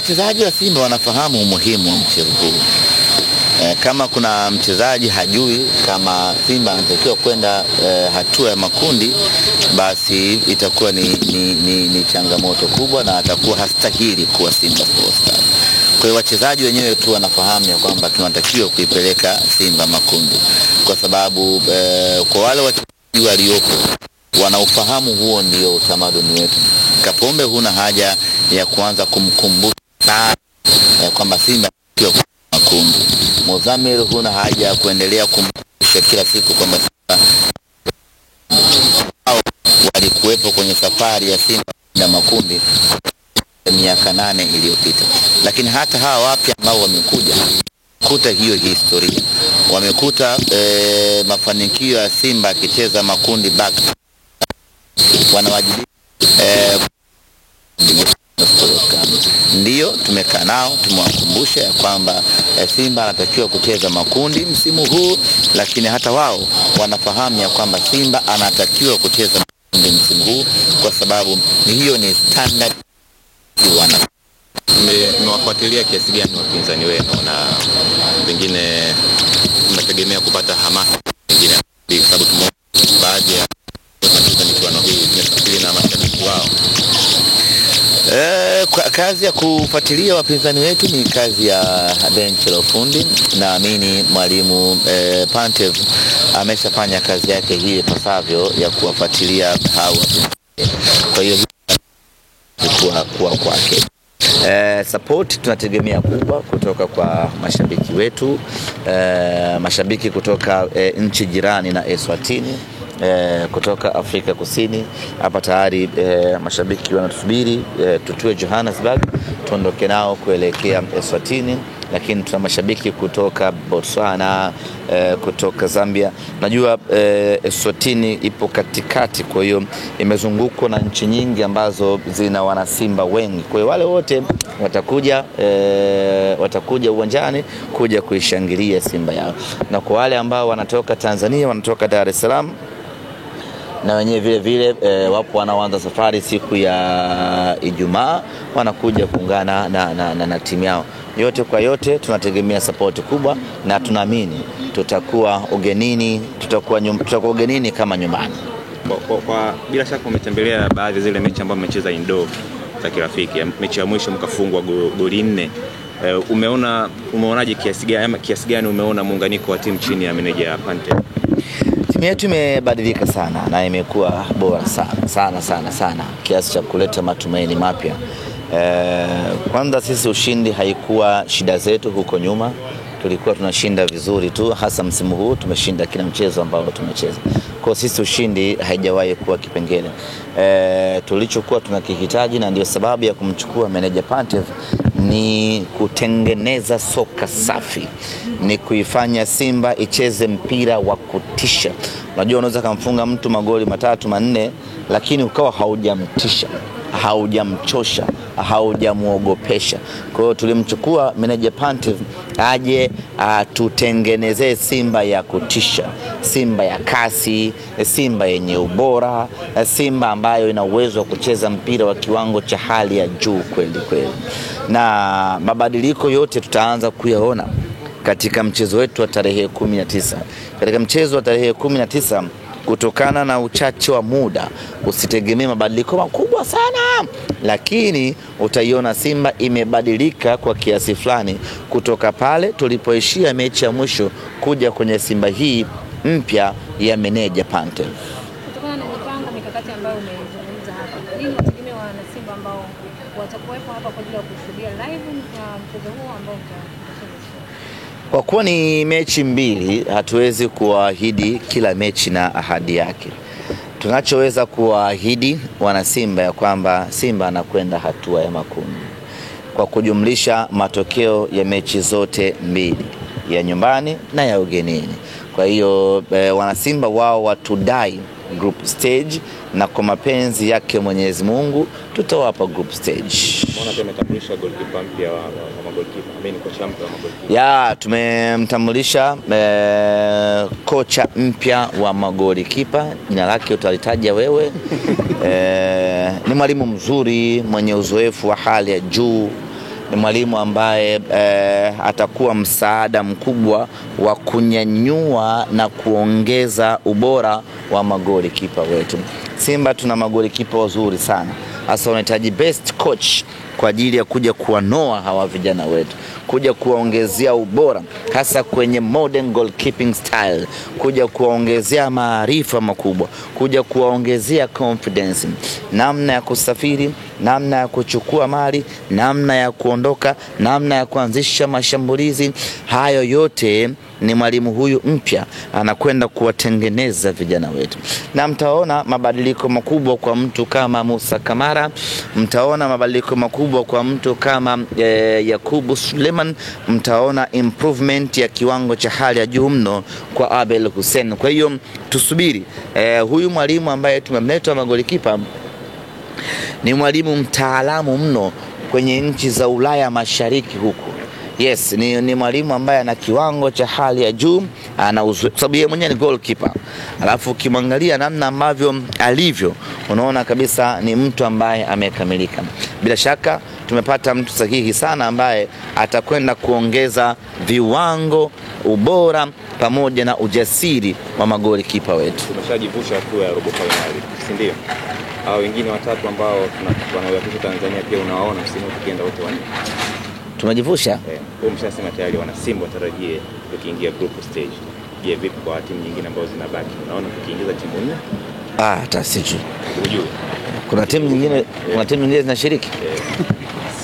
Wachezaji wa Simba wanafahamu umuhimu wa mchezo huu. Kama kuna mchezaji hajui kama Simba anatakiwa kwenda hatua ya makundi, basi itakuwa ni changamoto kubwa na atakuwa hastahili kuwa Simba Sports Club. Kwa hiyo wachezaji wenyewe tu wanafahamu ya kwamba tunatakiwa kuipeleka Simba makundi, kwa sababu kwa wale wachezaji waliopo wanaofahamu huo ndio utamaduni wetu. Kapombe huna haja ya kuanza kumkumbusha kwamba Simba anatakiwa makundi. Mozamir huna haja ya kuendelea kumkumbusha kila siku kwamba Simba walikuwepo kwenye safari ya Simba na makundi miaka 8 iliyopita. Lakini hata hawa wapya ambao wamekuja kuta hiyo historia, wamekuta mafanikio ya Simba akicheza makundi back, wanawajibika ndio tumekaa nao tumewakumbusha ya kwamba Simba anatakiwa kucheza makundi msimu huu, lakini hata wao wanafahamu ya kwamba Simba anatakiwa kucheza makundi msimu huu, kwa sababu hiyo ni standard. Mmewafuatilia kiasi gani wapinzani wenu, na pengine mnategemea kupata hamasa nyingine, kwa sababu tumeona baadhi ya michuano hii imesafiri na mashabiki wao? Kazi ya kufuatilia wapinzani wetu ni kazi ya benchi la ufundi. Naamini mwalimu Pantev ameshafanya kazi yake hii ipasavyo ya kuwafuatilia hao wapinzani. Kwa hiyo kuwa kwake support tunategemea kubwa kutoka kwa mashabiki wetu, mashabiki kutoka nchi jirani na Eswatini, kutoka Afrika Kusini. Hapa tayari mashabiki wanatusubiri tutue Johannesburg tuondoke nao kuelekea Eswatini, lakini tuna mashabiki kutoka Botswana, kutoka Zambia. Najua Eswatini ipo katikati, kwa hiyo imezungukwa na nchi nyingi ambazo zina wanasimba wengi. Kwa hiyo wale wote watakuja uwanjani kuja kuishangilia Simba yao. Na kwa wale ambao wanatoka Tanzania, wanatoka Dar es Salaam, na wenyewe vile vile wapo wanaoanza safari siku ya Ijumaa, wanakuja kuungana na timu yao. Yote kwa yote tunategemea support kubwa, na tunaamini tutakuwa ugenini kama nyumbani. Kwa bila shaka umetembelea baadhi zile mechi ambazo mmecheza indoor za kirafiki. Mechi ya mwisho mkafungwa goli 4. Umeonaje kiasi gani umeona muunganiko wa timu chini ya meneja Pantev? Timu yetu imebadilika sana na imekuwa bora sana kiasi cha kuleta matumaini mapya. Kwanza sisi ushindi haikuwa shida zetu huko nyuma. Tulikuwa tunashinda vizuri tu, hasa msimu huu tumeshinda kila mchezo ambao tumecheza. Kwa sisi ushindi haijawahi kuwa kipengele. Tulichokuwa tunakihitaji, na ndio sababu ya kumchukua meneja Pantev, ni kutengeneza soka safi, ni kuifanya Simba icheze mpira wa kutisha. Unajua unaweza kumfunga mtu magoli 3 4, lakini ukawa haujamtisha, haujamchosha, haujamuogopesha. Kwa hiyo tulimchukua meneja Pantev aje tutengenezee Simba ya kutisha, Simba ya kasi, Simba yenye ubora, Simba ambayo ina uwezo wa kucheza mpira wa kiwango cha hali ya juu kweli. Na mabadiliko yote tutaanza kuyaona katika mchezo wetu wa tarehe 19. Katika mchezo wa tarehe 19, kutokana na uchache wa muda, usitegemee mabadiliko makubwa sana, lakini utaiona Simba imebadilika kwa kiasi fulani kutoka pale tulipoishia mechi ya mwisho kuja kwenye Simba hii mpya ya meneja Pantev. Kutokana na mipango mikakati ambayo umezungumza hapa, nini wategemea wana Simba ambao watakuwepo hapa kwa ajili ya kushuhudia live na mchezo huu ambao utachezwa? Kwa kuwa ni mechi mbili, hatuwezi kuahidi kila mechi na ahadi yake. Tunachoweza kuahidi wana Simba ya kwamba Simba anakwenda hatua ya makundi kwa kujumlisha matokeo ya mechi zote mbili, ya nyumbani na ya ugenini. Kwa hiyo wana Simba wao watudai group stage, na kwa mapenzi yake Mwenyezi Mungu tutawapa group stage. Mbona tumetambulisha goalkeeper mpya wa magolikipa? Kocha mpya wa magolikipa. Ya, tumemtambulisha kocha mpya wa magolikipa. Jina lake utalitaja wewe. Ni mwalimu mzuri mwenye uzoefu wa hali ya juu, ni mwalimu ambaye atakuwa msaada mkubwa wa kunyanyua na kuongeza ubora wa magoli kipa wetu. Simba tuna magoli kipa wazuri sana. Hasa unahitaji best coach kwa ajili ya kuja kuwanoa hawa vijana wetu, kuja kuwaongezea ubora hasa kwenye modern goalkeeping style, kuja kuwaongezea maarifa makubwa, kuja kuwaongezea confidence, namna ya kusafiri, namna ya kuchukua mali, namna ya kuondoka, namna ya kuanzisha mashambulizi. Hayo yote ni mwalimu huyu mpya anakwenda kuwatengeneza vijana wetu. Na mtaona mabadiliko makubwa kwa mtu kama Musa Kamara, mtaona mabadiliko makubwa kwa mtu kama Yakubu Suleiman, mtaona improvement ya kiwango cha hali ya juu mno kwa Abel Hussein. Kwa hiyo tusubiri huyu mwalimu ambaye tumemleta magoli kipa ni mwalimu mtaalamu mno kwenye nchi za Ulaya Mashariki huku. Yes, ni mwalimu ambaye ana kiwango cha hali ya juu, ana sababu yeye mwenyewe ni goalkeeper. Alafu ukimwangalia namna ambavyo alivyo, unaona kabisa ni mtu ambaye amekamilika. Bila shaka tumepata mtu sahihi sana ambaye atakwenda kuongeza viwango, ubora pamoja na ujasiri wa magoli kipa wetu. Tumeshajivusha hatua ya robo finali, si ndio? Hao wengine watatu ambao wanawakilisha Tanzania pia unawaona msimu ukienda wote wanne. Tumejivusha. Mshasema tayari wana Simba watarajie tukiingia group stage. Je, vipi kwa timu nyingine ambazo zinabaki? Unaona tukiingiza timu nne? Hata sijui. Unajua. Kuna timu nyingine zinashiriki.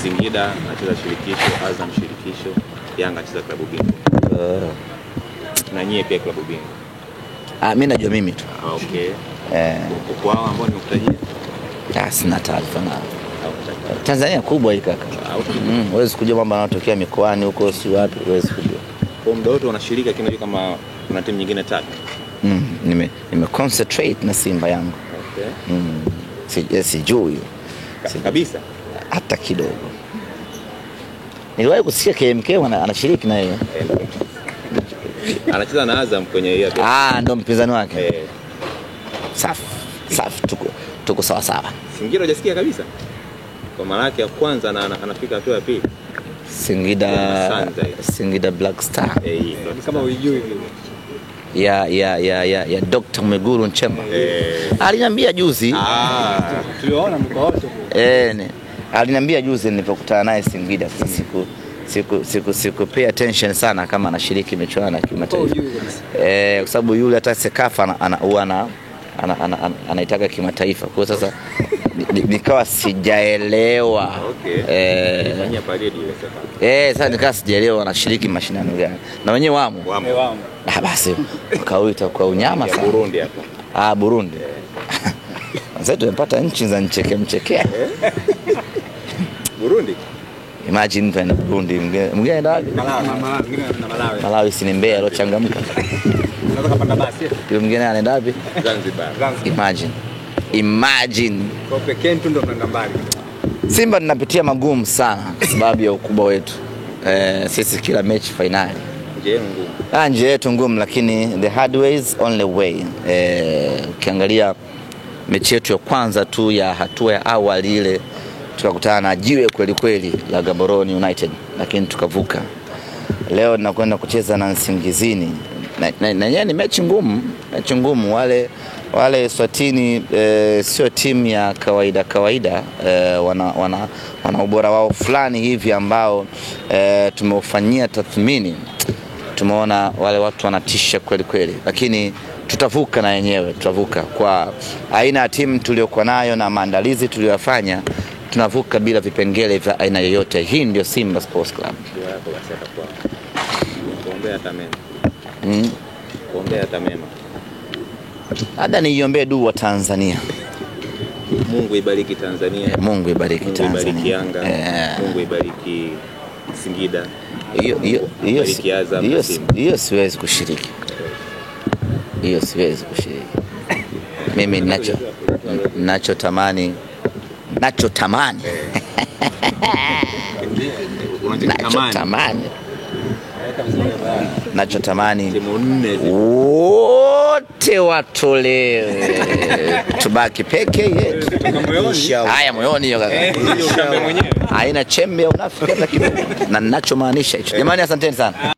Singida anacheza shirikisho, Azam shirikisho, Yanga anacheza klabu bingwa. Na nyie pia klabu bingwa. Mimi najua mimi tu. Okay. Kwa hao ambao nimekutajia? Sina taarifa na. Tanzania kubwa hii kaka. Huwezi kujua mambo yanayotokea mikoani huko si wapi, huwezi kujua. Kwa muda wote wanashiriki lakini kama kuna timu nyingine tatu. Nime concentrate na Simba yangu. Okay. Sijui kabisa hata kidogo. Niliwahi kusikia KMK anashiriki na yeye. Anacheza na Azam kwenye hiyo. Ndo mpinzani wake. Safi. Tuko sawa sawa. Singida hujasikia kabisa. Kwa mara yake ya kwanza anafika hatua ya pili. Singida Black Star. Kama unijui hivi. Ya Dr. Mwigulu Nchemba. Aliniambia juzi. Tuliona mko wote. Aliniambia juzi nilipokutana naye Singida. Siku pay attention sana kama anashiriki michuano ya kimataifa. Kwa sababu yule hata Sekafa anaitaka kimataifa. Kwa sasa nikawa sijaelewa. Fanyia parade ile Sekafa. Sasa nikawa sijaelewa anashiriki mashindano gani. Na wenyewe wamo. Basi kawaita kwa unyama sana. Burundi hapa. Burundi. Sasa tumepata nchi za mchekea. Burundi. Imagine mtu anaenda Burundi, mwingine anaenda wapi? Malawi si ni Mbeya alochangamka. Unaweza kupanda basi. Yule mwingine anaenda wapi? Zanzibar. Imagine. Kwa pekee tu ndo tunaenda mbali. Simba tunapitia magumu sana kwa sababu ya ukubwa wetu. Sisi kila mechi finali. Nje yetu ngumu, lakini the hard way is only way. Ukiangalia mechi yetu ya kwanza tu ya hatua ya awali ile tukakutana na jiwe kweli la Gaborone United, lakini tukavuka. Leo tunakwenda kucheza na Nsingizini. Na yeye ni mechi ngumu. Wale Swatini sio timu ya kawaida. Wana ubora wao fulani hivi ambao tumeufanyia tathmini. Tumeona wale watu wanatisha kweli, lakini tutavuka na yenyewe, tutavuka kwa aina ya timu tuliokuwa nayo na maandalizi tuliyofanya. Tunavuka bila vipengele vya aina yoyote. Hii ndio Simba Sports Club. Kuombea tamema. Hata niiombee dua Tanzania. Mungu ibariki Tanzania. Mungu ibariki Tanzania. Mungu ibariki Yanga. Mungu ibariki Singida. Hiyo siwezi kushiriki. Mimi nachotamani Nachotamani wote watolewe, tubaki peke yetu. Haya moyoni hiyo kaka. Haina chembe ya unafiki hata kidogo. Na ninachomaanisha hicho. Jamani, asanteni sana.